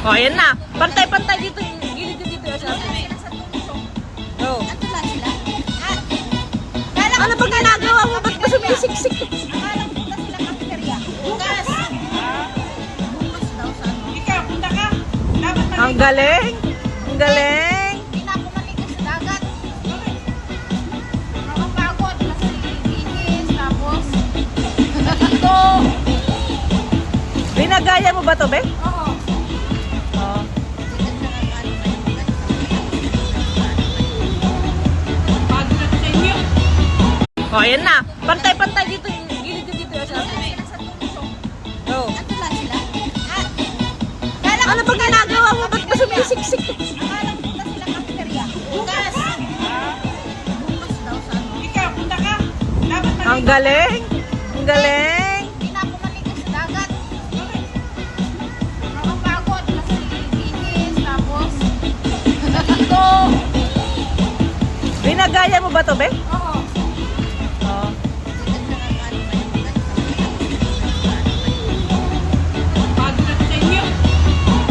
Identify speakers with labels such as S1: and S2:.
S1: O, ayan na. Pantay-pantay dito. Gilid dito. Oh. Ano ba ginagawa mo? Ba't ba sumisiksik?
S2: Akala ko punta sila cafeteria. Bukas. Bukas daw sa ano. Ikaw, punta ka. Dapat maligo.
S1: Ang galing. Ang galing.
S2: Hindi na ako maligo sa dagat. Nakapagod. Kasi bihis. Tapos, nalito.
S1: Binagaya mo ba to, be?
S2: Oo.
S1: Oo. O, ayan na. Pantay-pantay dito. Gilid dito. Oh.
S2: Ando lang sila.
S1: Ano ba ginagawa mo? Ba't ba sumisiksik?
S2: Akala ko punta sila cafeteria. Bukas. Bukas daw sa ano. Ikaw, punta ka. Dapat maligo.
S1: Ang galing. Ang galing.
S2: Hindi na ako maligo sa dagat. Nakapagod. Kasi bihis. Tapos, nalito.
S1: Binagaya mo ba to, be?
S2: Oo.